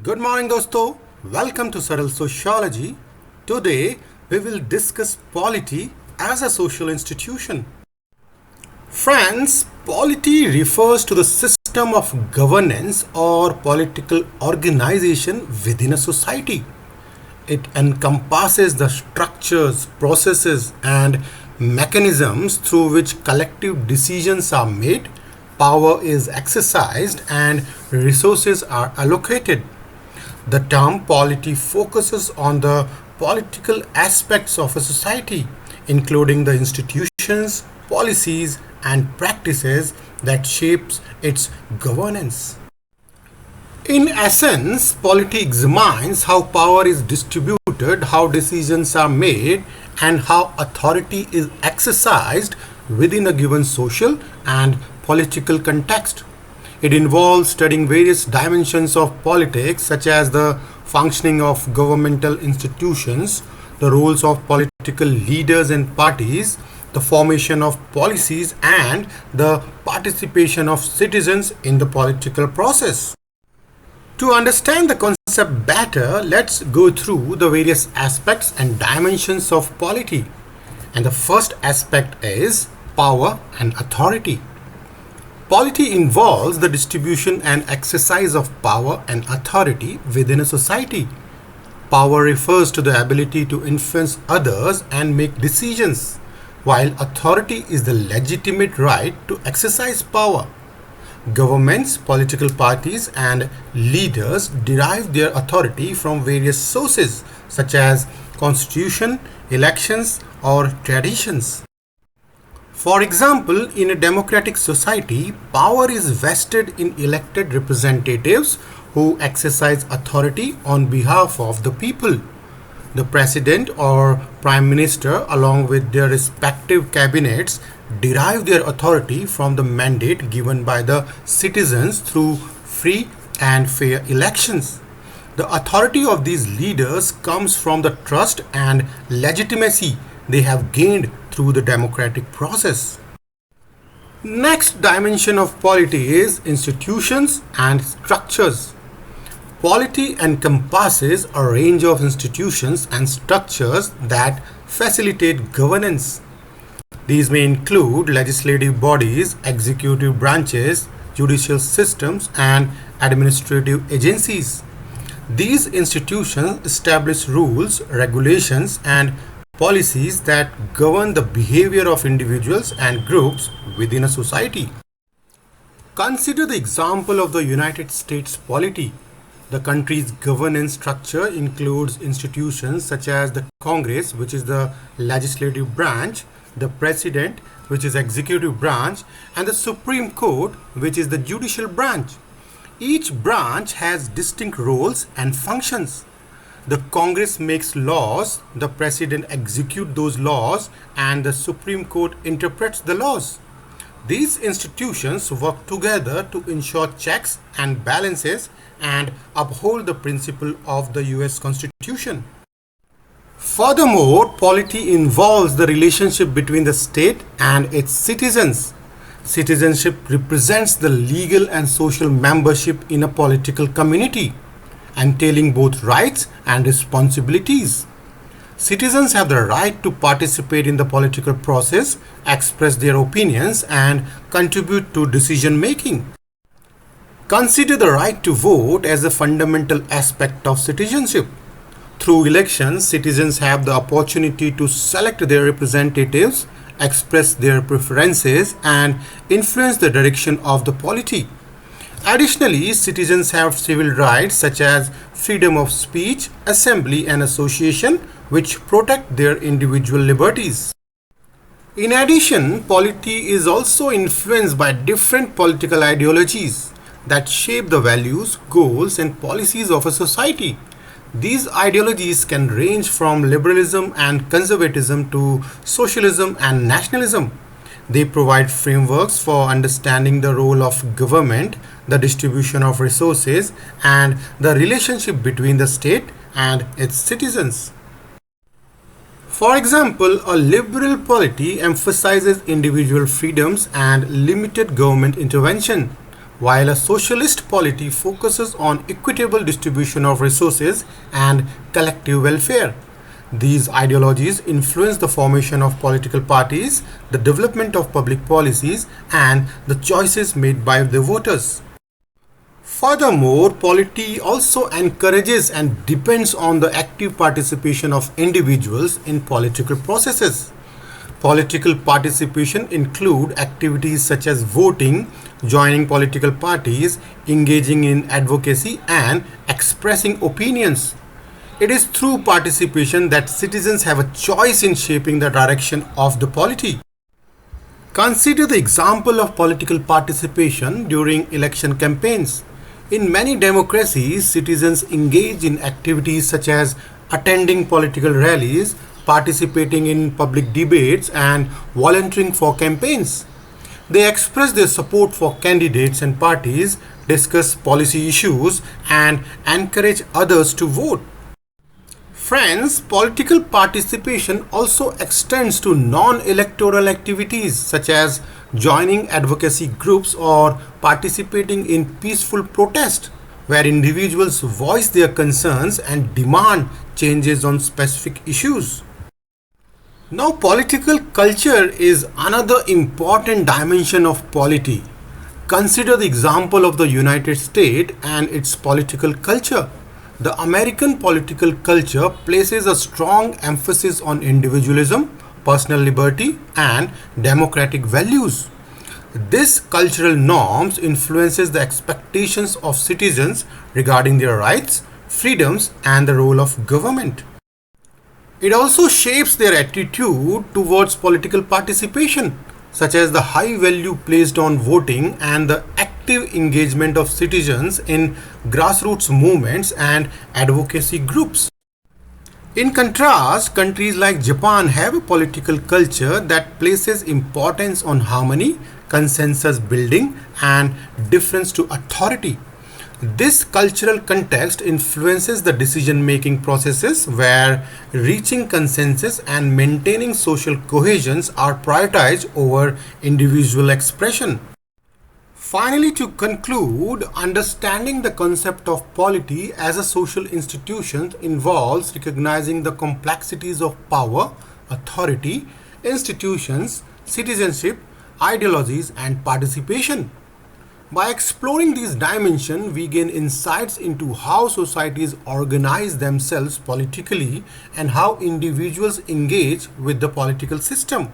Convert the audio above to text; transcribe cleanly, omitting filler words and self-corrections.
Good morning, dosto. Welcome to Saral Sociology. Today, we will discuss polity as a social institution. Friends, polity refers to the system of governance or political organization within a society. It encompasses the structures, processes, and mechanisms through which collective decisions are made, power is exercised, and resources are allocated. The term polity focuses on the political aspects of a society, including the institutions, policies, and practices that shapes its governance. In essence, polity examines how power is distributed, how decisions are made, and how authority is exercised within a given social and political context. It involves studying various dimensions of politics, such as the functioning of governmental institutions, the roles of political leaders and parties, the formation of policies, and the participation of citizens in the political process. To understand the concept better, let's go through the various aspects and dimensions of polity. And the first aspect is power and authority. Polity involves the distribution and exercise of power and authority within a society. Power refers to the ability to influence others and make decisions, while authority is the legitimate right to exercise power. Governments, political parties, and leaders derive their authority from various sources such as constitution, elections, or traditions. For example, in a democratic society, power is vested in elected representatives who exercise authority on behalf of the people. The president or prime minister, along with their respective cabinets, derive their authority from the mandate given by the citizens through free and fair elections. The authority of these leaders comes from the trust and legitimacy they have gained through the democratic process. Next dimension of polity is institutions and structures. Polity encompasses a range of institutions and structures that facilitate governance. These may include legislative bodies, executive branches, judicial systems, and administrative agencies. These institutions establish rules, regulations, and policies that govern the behavior of individuals and groups within a society. Consider the example of the United States polity. The country's governance structure includes institutions such as the Congress, which is the legislative branch, the President, which is executive branch, and the Supreme Court, which is the judicial branch. Each branch has distinct roles and functions. The Congress makes laws, the President executes those laws, and the Supreme Court interprets the laws. These institutions work together to ensure checks and balances and uphold the principle of the US Constitution. Furthermore, polity involves the relationship between the state and its citizens. Citizenship represents the legal and social membership in a political community, entailing both rights and responsibilities. Citizens have the right to participate in the political process, express their opinions, and contribute to decision making. Consider the right to vote as a fundamental aspect of citizenship. Through elections, citizens have the opportunity to select their representatives, express their preferences, and influence the direction of the polity. Additionally, citizens have civil rights such as freedom of speech, assembly, and association, which protect their individual liberties. In addition, polity is also influenced by different political ideologies that shape the values, goals, and policies of a society. These ideologies can range from liberalism and conservatism to socialism and nationalism. They provide frameworks for understanding the role of government, the distribution of resources, and the relationship between the state and its citizens. For example, a liberal polity emphasizes individual freedoms and limited government intervention, while a socialist polity focuses on equitable distribution of resources and collective welfare. These ideologies influence the formation of political parties, the development of public policies, and the choices made by the voters. Furthermore, polity also encourages and depends on the active participation of individuals in political processes. Political participation include activities such as voting, joining political parties, engaging in advocacy, and expressing opinions. It is through participation that citizens have a choice in shaping the direction of the polity. Consider the example of political participation during election campaigns. In many democracies, citizens engage in activities such as attending political rallies, participating in public debates, and volunteering for campaigns. They express their support for candidates and parties, discuss policy issues, and encourage others to vote. Friends, political participation also extends to non electoral activities such as joining advocacy groups or participating in peaceful protest, where individuals voice their concerns and demand changes on specific issues. Now, political culture is another important dimension of polity. Consider the example of the United States and its political culture. The American political culture places a strong emphasis on individualism, personal liberty, and democratic values. This cultural norms influences the expectations of citizens regarding their rights, freedoms, and the role of government. It also shapes their attitude towards political participation, such as the high value placed on voting and the active engagement of citizens in grassroots movements and advocacy groups. In contrast, countries like Japan have a political culture that places importance on harmony, consensus building, and deference to authority. This cultural context influences the decision making processes where reaching consensus and maintaining social cohesions are prioritized over individual expression. Finally, to conclude, understanding the concept of polity as a social institution involves recognizing the complexities of power, authority, institutions, citizenship, ideologies, and participation. By exploring these dimensions, we gain insights into how societies organize themselves politically and how individuals engage with the political system.